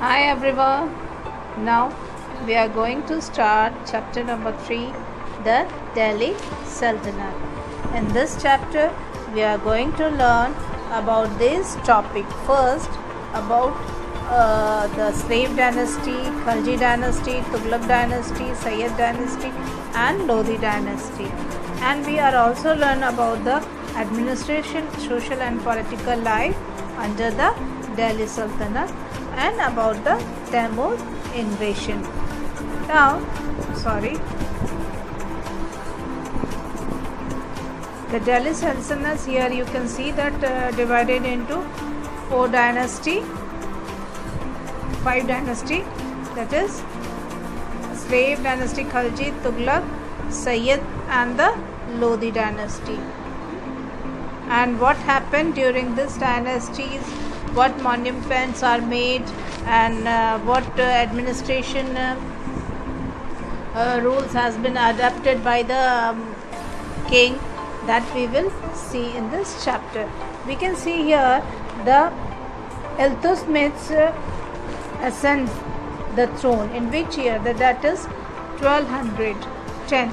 Hi everyone. Now we are going to start chapter number 3, the Delhi Sultanate. In this chapter we are going to learn about this topic. First about the slave dynasty, Khalji dynasty, Tughlaq dynasty, Sayyid dynasty and Lodi dynasty. And we are also learn about the administration, social and political life under the Delhi Sultanate and about the Taimur invasion. The Delhi Sultanate, here you can see that divided into 5 dynasty, that is slave dynasty, Khalji, Tughlaq, Sayyid and the Lodi dynasty. And what happened during this dynasties, what monuments are made and what administration rules has been adopted by the king, that we will see in this chapter. We can see here the Iltutmish ascend the throne in which year? That is 1210.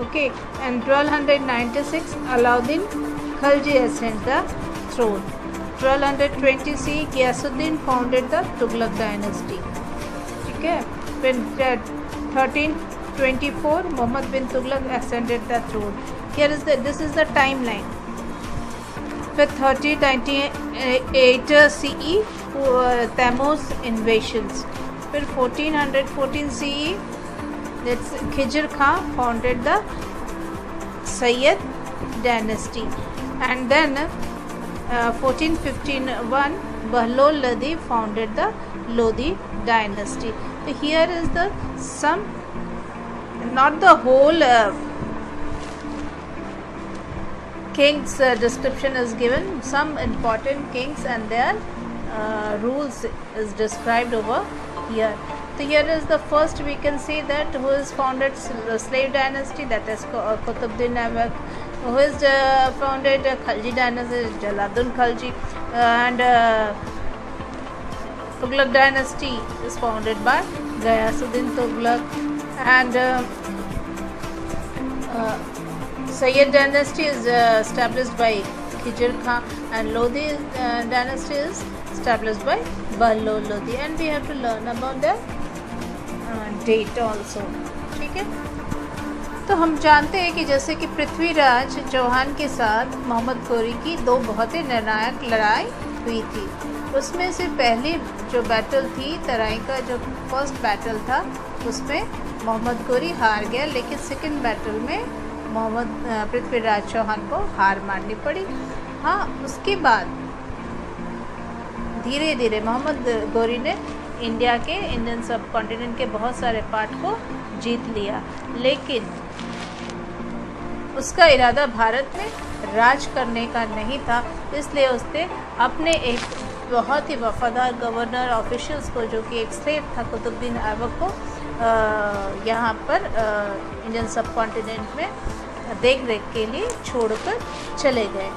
Okay, and 1296 Alauddin Khalji ascend the throne. 1220 CE Ghiyasuddin founded the Tughlaq dynasty. Okay, when 1324 Muhammad bin Tughlaq ascended the throne. This is the timeline. With 1398 CE Taimur's invasions. With 1414 CE that's Khizr Khan founded the Sayyid dynasty, and then 1451 Bahlol Lodi founded the Lodi dynasty. So here is the some, not the whole kings description is given, some important kings and their rules is described over here. So here is the first, we can see that who is founded the slave dynasty, that is Qutbuddin Aibak. Who is founded Khalji dynasty, Jalaluddin Khalji, and Tughlaq dynasty is founded by Ghiyasuddin Tughlaq, and Sayyid dynasty is established by Khizr Khan, and Lodi dynasty is established by Bahlol Lodi, and we have to learn about the date also. ठीक है, तो हम जानते हैं कि जैसे कि पृथ्वीराज चौहान के साथ मोहम्मद गोरी की 2 बहुत ही निर्णायक लड़ाई हुई थी। उसमें से पहली जो बैटल थी तराई का, जो फर्स्ट बैटल था, उसमें मोहम्मद गोरी हार गया, लेकिन सेकंड बैटल में पृथ्वीराज चौहान को हार माननी पड़ी। हाँ, उसके बाद धीरे धीरे मोहम्मद गोरी ने इंडियन सब कॉन्टिनेंट के बहुत सारे पार्ट को जीत लिया, लेकिन उसका इरादा भारत में राज करने का नहीं था। इसलिए उसने अपने एक बहुत ही वफादार गवर्नर ऑफिशियल्स को, जो कि एक स्लेव था कुतुबुद्दीन ऐबक को, यहाँ पर इंडियन सब कॉन्टिनेंट में देख रेख के लिए छोड़कर चले गए।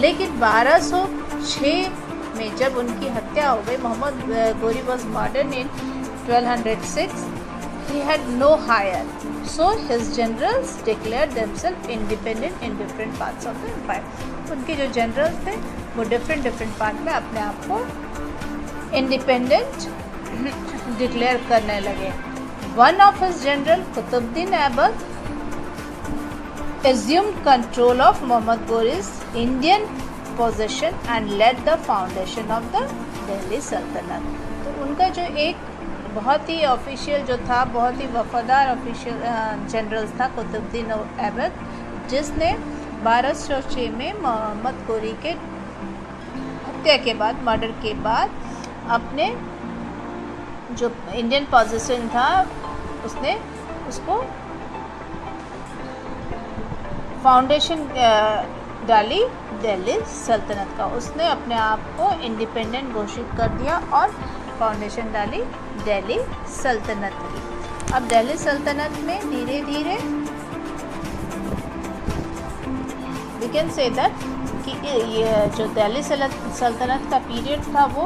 लेकिन 1206 में जब उनकी हत्या हो गई, Mohammad Ghori was murdered in 1206. He had no heir, so his generals declared themselves independent in different parts of the empire. उनके जो जनरल्स थे वो डिफरेंट पार्ट में अपने आप को इंडिपेंडेंट डिक्लेयर करने लगे. One of his general, Qutbuddin Aibak, assumed control of Muhammad Ghori's Indian possession and led the foundation of the Delhi Sultanate. तो उनका जो एक बहुत ही ऑफिशियल जो था, बहुत ही वफादार ऑफिशियल जनरल्स था कुतुबुद्दीन ऐबक, जिसने 1206 में मोहम्मद गोरी के हत्या के बाद, मर्डर के बाद, अपने जो इंडियन पोजीशन था उसने उसको फाउंडेशन डाली दिल्ली सल्तनत का। उसने अपने आप को इंडिपेंडेंट घोषित कर दिया और फाउंडेशन डाली दिल्ली सल्तनत की। अब दिल्ली सल्तनत में धीरे धीरे वी कैन से दैट कि ये जो दिल्ली सल्तनत का पीरियड था वो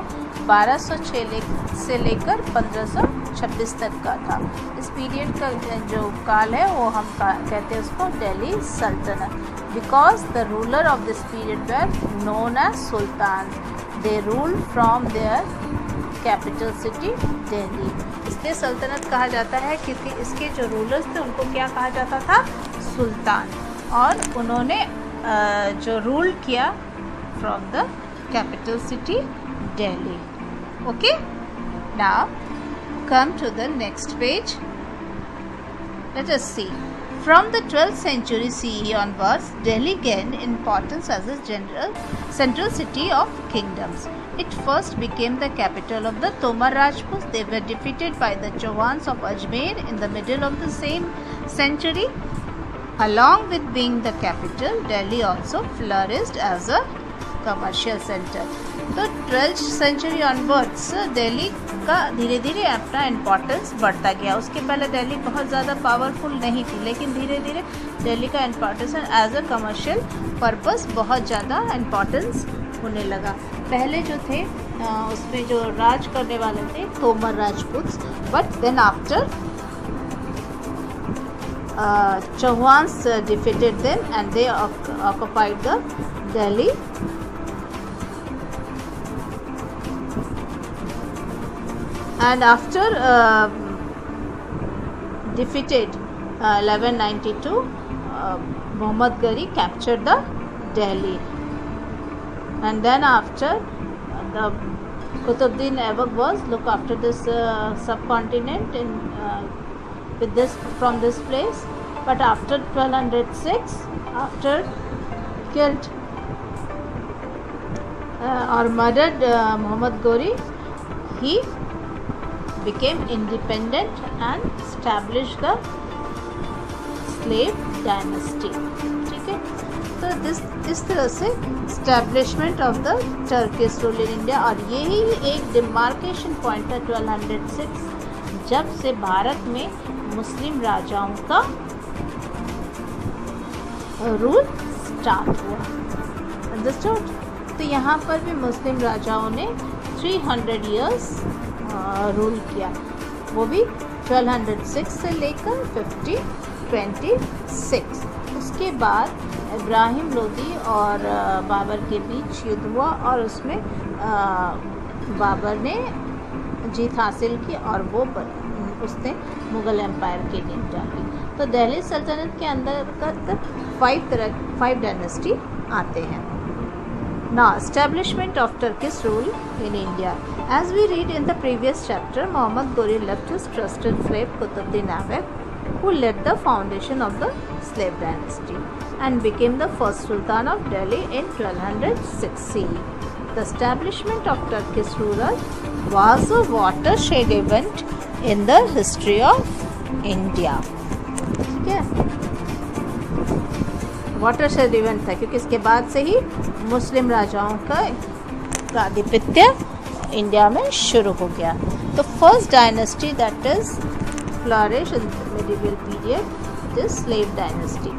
1206 से लेकर 1526 तक का था। इस पीरियड का जो काल है वो हम कहते हैं उसको दिल्ली सल्तनत, because the ruler of this period were known as sultan. They rule from their capital city Delhi. इसलिए सल्तनत कहा जाता है क्योंकि इसके जो रूलर्स थे उनको क्या कहा जाता था, सुल्तान, और उन्होंने जो रूल किया from the capital city Delhi. Okay, now come to the next page. Let us see. From the 12th century CE onwards, Delhi gained importance as a central city of kingdoms. It first became the capital of the Tomar Rajputs. They were defeated by the Chauhans of Ajmer in the middle of the same century. Along with being the capital, Delhi also flourished as a commercial center. तो 12th century onwards Delhi का धीरे धीरे अपना importance बढ़ता गया। उसके पहले दिल्ली बहुत ज़्यादा पावरफुल नहीं थी, लेकिन धीरे धीरे दिल्ली का importance as a commercial purpose बहुत ज़्यादा इम्पोर्टेंस होने लगा। पहले जो थे उसमें जो राज करने वाले थे Tomar Rajputs, but then after Chauhans defeated them and they occupied the Delhi. And after defeated 1192, Muhammad Ghori captured the Delhi, and then after the Qutbuddin Aibak was look after this subcontinent in with this from this place. But after 1206, after killed or murdered Muhammad Ghori, he became independent and established the slave dynasty. ठीक है, तो इस तरह से establishment of the Turkish rule in India, और यही एक demarcation point था 1206, जब से भारत में मुस्लिम राजाओं का रूल स्टार्ट हुआ। अंडरस्टूड? तो यहाँ पर भी मुस्लिम राजाओं ने 300 इयर्स रूल किया, वो भी 1206 से लेकर 1526। उसके बाद इब्राहिम लोदी और बाबर के बीच युद्ध हुआ और उसमें बाबर ने जीत हासिल की और वो उसने मुग़ल एम्पायर की नींव डाली। तो दिल्ली सल्तनत के अंदर 5 डायनेस्टी आते हैं। Now, establishment of Turkish rule in India. As we read in the previous chapter, Muhammad Ghori left his trusted slave Qutbuddin Aibak, who led the foundation of the slave dynasty and became the first Sultan of Delhi in 1206 CE. The establishment of Turkish ruler was a watershed event in the history of India. ठीक है, watershed event था क्योंकि इसके बाद से ही मुस्लिम राजाओं का आधिपत्य इंडिया में शुरू हो गया। तो first dynasty that is flourish in medieval period is slave dynasty.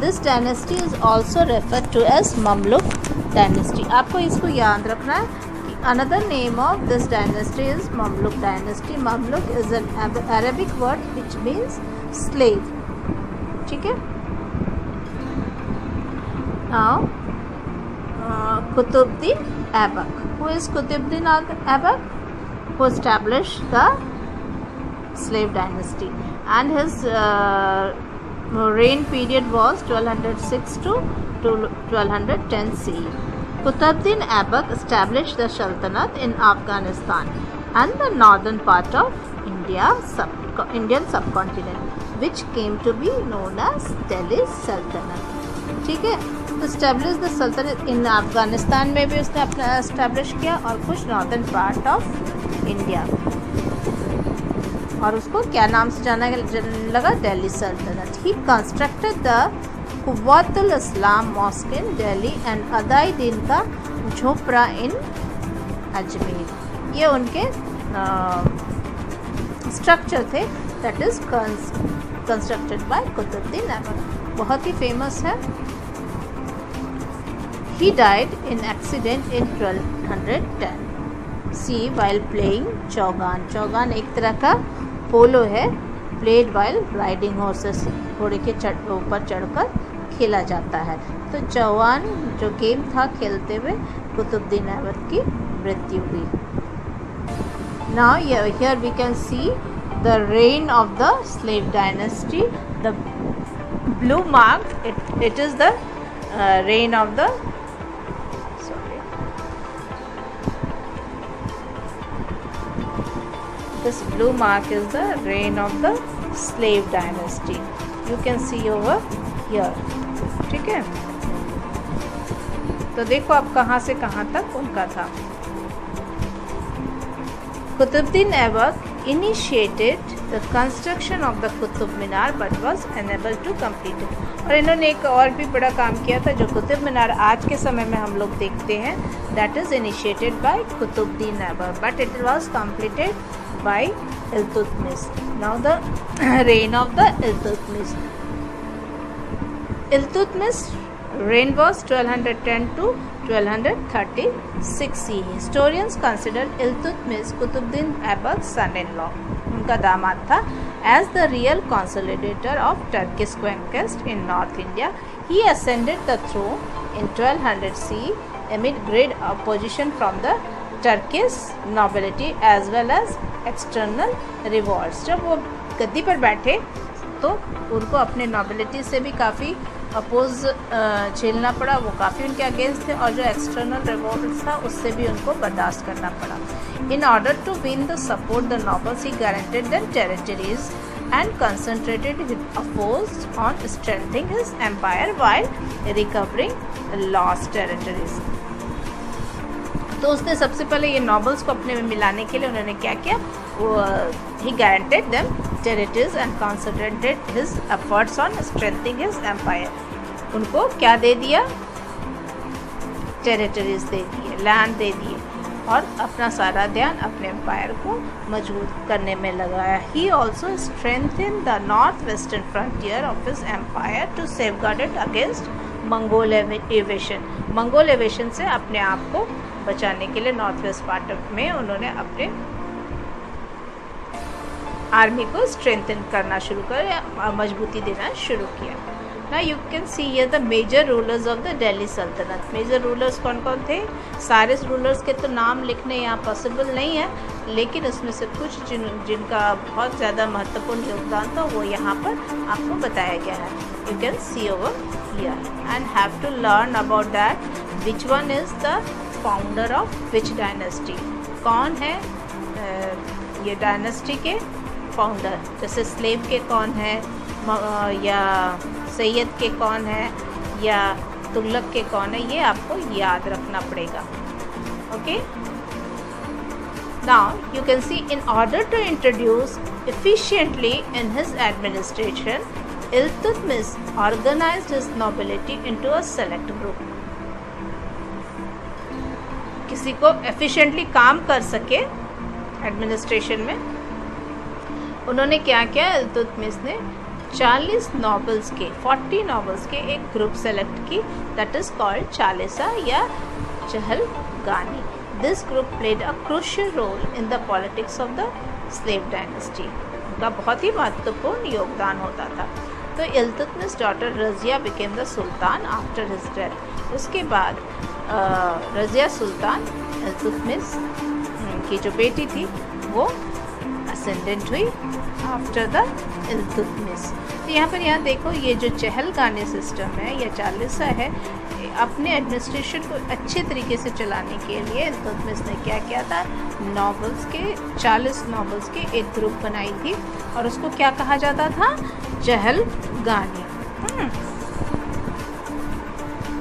This dynasty is also referred to as Mamluk dynasty. आपको इसको याद रखना है कि another name of this dynasty is Mamluk dynasty. Mamluk is an Arabic word which means slave. ठीक है। Now, Qutbuddin Aibak. Who is Qutbuddin Aibak? Who established the slave dynasty, and his reign period was 1206 to 1210 CE. Qutbuddin Aibak established the Sultanate in Afghanistan and the northern part of Indian subcontinent, which came to be known as Delhi Sultanate. ठीक है, तो establish the सल्तनत इन अफगानिस्तान में भी उसने अपना establish किया और कुछ नॉर्दर्न पार्ट ऑफ इंडिया, और उसको क्या नाम से जाना लगा, दिल्ली सल्तनत। He constructed the Quwwatul Islam mosque in Delhi and Adhai Din Ka Jhonpra in Ajmer. ये उनके स्ट्रक्चर थे that is constructed by Qutubuddin Aibak, बहुत ही फेमस है। He died in accident in 1210. See while playing Chaugan. Chaugan एक तरह का पोलो है, प्लेड वाइल राइडिंग हॉर्सेस, घोड़े के ऊपर चढ़कर खेला जाता है। तो चौगान जो गेम था खेलते हुए कुतुबुद्दीन ऐबक की मृत्यु हुई। Now here we can see the reign of the slave dynasty. The blue mark it is the reign of the this blue mark is the reign of the slave dynasty. You can see over here. ठीक है, तो देखो अब कहाँ से कहाँ तक उनका था। Qutubuddin Aibak initiated the construction of the Qutub Minar but was unable to complete it. और इन्होंने एक और भी बड़ा काम किया था जो कुतुब मीनार आज के समय में हम लोग देखते हैं, that is initiated by Qutubuddin Aibak but it was completed by Iltutmish. Now the reign of the Iltutmish. Iltutmish reign was 1210 to 1236 CE. Historians consider Iltutmish Qutbuddin Aibak's son-in-law, उनका दामाद था, as the real consolidator of Turkish conquest in North India. He ascended the throne in 1200 CE amid great opposition from the Turkish nobility as well as external revolts. जब वो गद्दी पर बैठे तो उनको अपने नॉबिलिटी से भी काफ़ी अपोज झेलना पड़ा, वो काफ़ी उनके अगेंस्ट थे, और जो एक्सटर्नल रिवॉल्ट था उससे भी उनको बर्दाश्त करना पड़ा। In order to win the support the nobles he guaranteed them territories and concentrated his efforts on strengthening his empire while recovering lost territories. तो उसने सबसे पहले ये नॉबल्स को अपने में मिलाने के लिए उन्होंने क्या किया, he guaranteed them territories and concentrated his efforts on strengthening his empire. उनको क्या दे दिया, टेरिटरीज दे दिए, लैंड दे दिए, और अपना सारा ध्यान अपने एम्पायर को मजबूत करने में लगाया। He also strengthened the north-western frontier of his empire to safeguard it against Mongol aviation. Mongol aviation से अपने आप को बचाने के लिए नॉर्थ वेस्ट पार्ट में उन्होंने अपने आर्मी को स्ट्रेंथन करना शुरू कर मजबूती देना शुरू किया। ना you can see here the major rulers of the Delhi सल्तनत। मेजर रूलर्स कौन कौन थे? सारे रूलर्स के तो नाम लिखने यहाँ पॉसिबल नहीं है, लेकिन उसमें से कुछ जिनका बहुत ज़्यादा महत्वपूर्ण योगदान था वो यहाँ पर आपको बताया गया है। You can see over here and have to learn about that which one is the founder of which dynasty. कौन है ये डायनेस्टी के फाउंडर, जैसे स्लेव के कौन है, या सैयद के कौन है, या तुगलक के कौन है, ये आपको याद रखना पड़ेगा। Okay, now you can see in order to introduce efficiently in his administration Iltutmish organized his nobility into a select group. किसी को एफिशिएंटली काम कर सके एडमिनिस्ट्रेशन में, उन्होंने क्या किया, इल्तुतमिश ने 40 नॉवेल्स के एक ग्रुप सेलेक्ट की, दैट इज कॉल्ड चालीसा या Chahalgani. This group played a crucial role in the politics of the slave dynasty. उनका बहुत ही महत्वपूर्ण योगदान होता था। तो Iltutmish daughter Razia became the sultan after his death. उसके बाद रजिया सुल्तान इल्तुतमिश की जो बेटी थी वो असेंडेंट हुई आफ्टर द इल्तुतमिश। तो यहाँ देखो, ये जो चहलगानी सिस्टम है या चालीसा है, अपने एडमिनिस्ट्रेशन को अच्छे तरीके से चलाने के लिए इल्तुतमिश ने क्या किया था, नॉवेल्स के 40 नॉवेल्स के एक ग्रुप बनाई थी, और उसको क्या कहा जाता था, चहलगानी।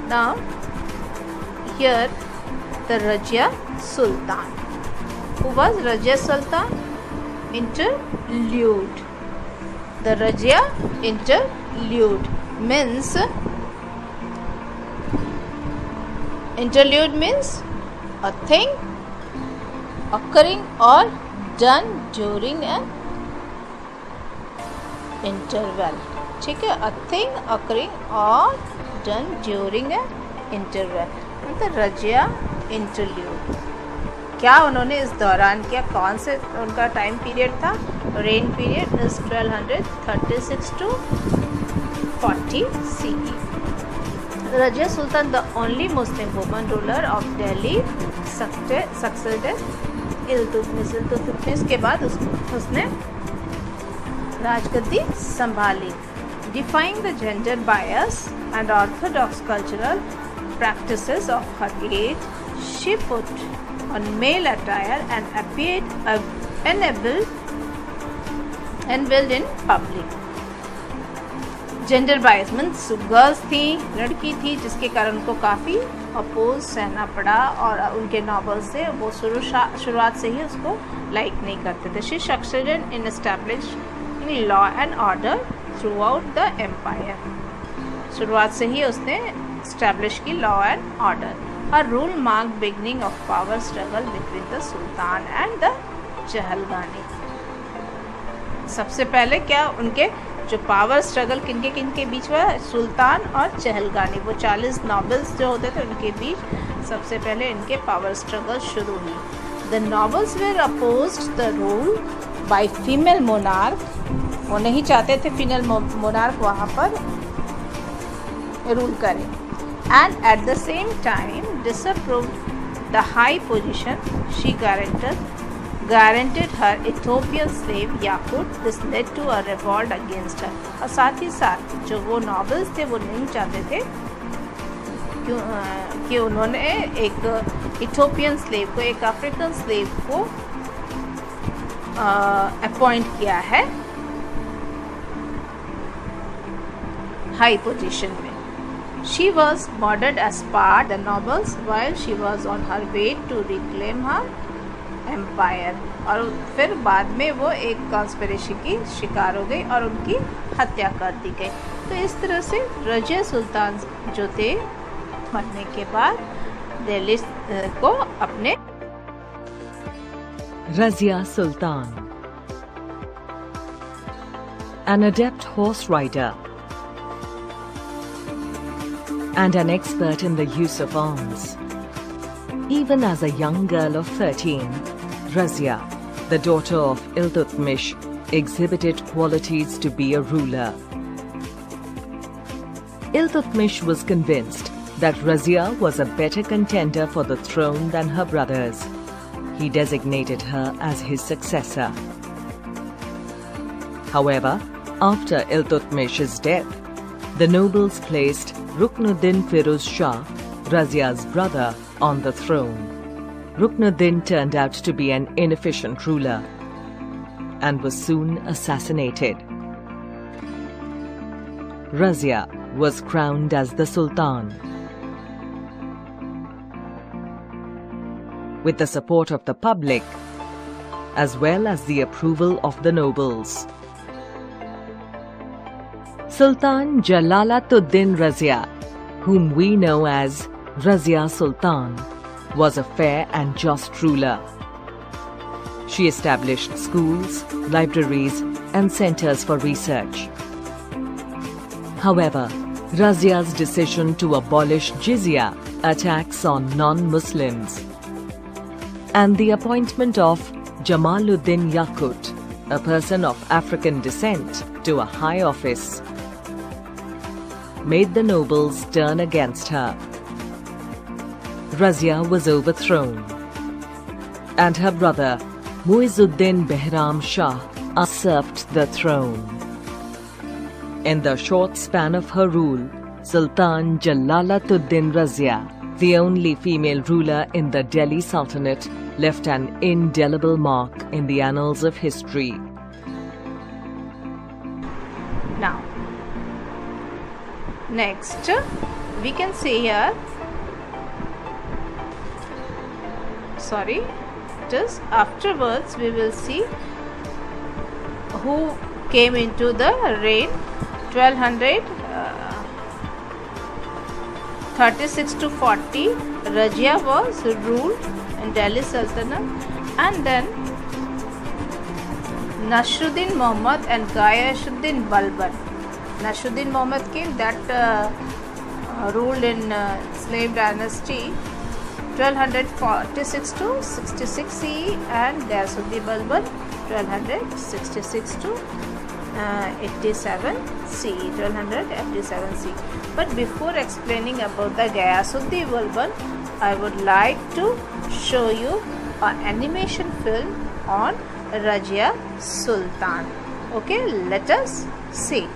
Now here the Razia Sultan, who was Rajia Sultan? Interlude. The Rajia interlude means a thing occurring or done during an interval. ठीक है, a thing occurring or done during an interval. The Rajia interlude. क्या उन्होंने इस दौरान किया, कौन से उनका टाइम पीरियड था? Rain period is 1236 to 40 CE. Razia Sultan, the only Muslim woman ruler of Delhi, succeeded Iltutmish. Iltutmish के बाद उसने राजगद्दी संभाली। Defying the gender bias and Orthodox cultural practices of her age, she put on male attire and appeared unveiled in public. Gender bias means girls थी, लड़की थी, जिसके कारण उनको काफ़ी अपोज सहना पड़ा और उनके नॉवल से वो शुरुआत से ही उसको लाइक नहीं करते थे। She succeeded in establishing law and order throughout the empire. शुरुआत से ही उसने स्टैब्लिश की law and order. Her rule mark beginning of power struggle between the sultan and the Chahalgani. सबसे पहले क्या उनके जो पावर स्ट्रगल किनके बीच हुआ? सुल्तान और चहलगानी, वो 40 नॉवेल्स जो होते थे उनके बीच सबसे पहले इनके पावर स्ट्रगल शुरू हुई। The nobles were opposed the rule by female monarch. वो नहीं चाहते थे फीमेल मोनार्क वहाँ पर रूल करें। And at the same time disapproved the high position she guaranteed her Ethiopian slave Yakut. This led to a revolt against her. और साथ ही साथ जो वो नॉवेल्स थे वो नहीं चाहते थे कि उन्होंने एक इथोपियन स्लेव को, एक अफ्रीकन स्लेव को अपॉइंट किया है हाई पोजीशन में। She was murdered as part the novels while she was on her way to reclaim her empire. और फिर बाद में वो एक कॉन्स्पिरेसी की शिकार हो गई और उनकी हत्या कर दी गई। तो इस तरह से रजिया सुल्तान जो थे मरने के बाद दिल्ली को अपने Razia Sultan, an adept horse rider and an expert in the use of arms. Even as a young girl of 13, Razia, the daughter of Iltutmish, exhibited qualities to be a ruler. Iltutmish was convinced that Razia was a better contender for the throne than her brothers. He designated her as his successor. However, after Iltutmish's death, the nobles placed Ruknuddin Firuz Shah, Razia's brother, on the throne. Ruknuddin turned out to be an inefficient ruler and was soon assassinated. Razia was crowned as the Sultan. With the support of the public, as well as the approval of the nobles. Sultan Jalalatuddin Razia, whom we know as Razia Sultan, was a fair and just ruler. She established schools, libraries, and centers for research. However, Razia's decision to abolish jizya, attacks on non-Muslims, and the appointment of Jamaluddin Yakut, a person of African descent, to a high office, made the nobles turn against her. Razia was overthrown, and her brother Muizuddin Behram Shah usurped the throne. In the short span of her rule, Sultan Jalalatuddin Razia, the only female ruler in the Delhi Sultanate, left an indelible mark in the annals of history. Now, next we can see here, just afterwards we will see who came into the reign 1236 to 40. Razia was ruled in Delhi Sultanate, and then Nasruddin Muhammad and Ghayasuddin Balban. Nasruddin Muhammad came, that ruled in slave dynasty, 1246 to 66 CE and Ghiyasuddin Balban 1266 to 87 CE, 1287 CE. But before explaining about the Ghiyasuddin Balban, I would like to show you an animation film on Rajia Sultan. Okay, let us see.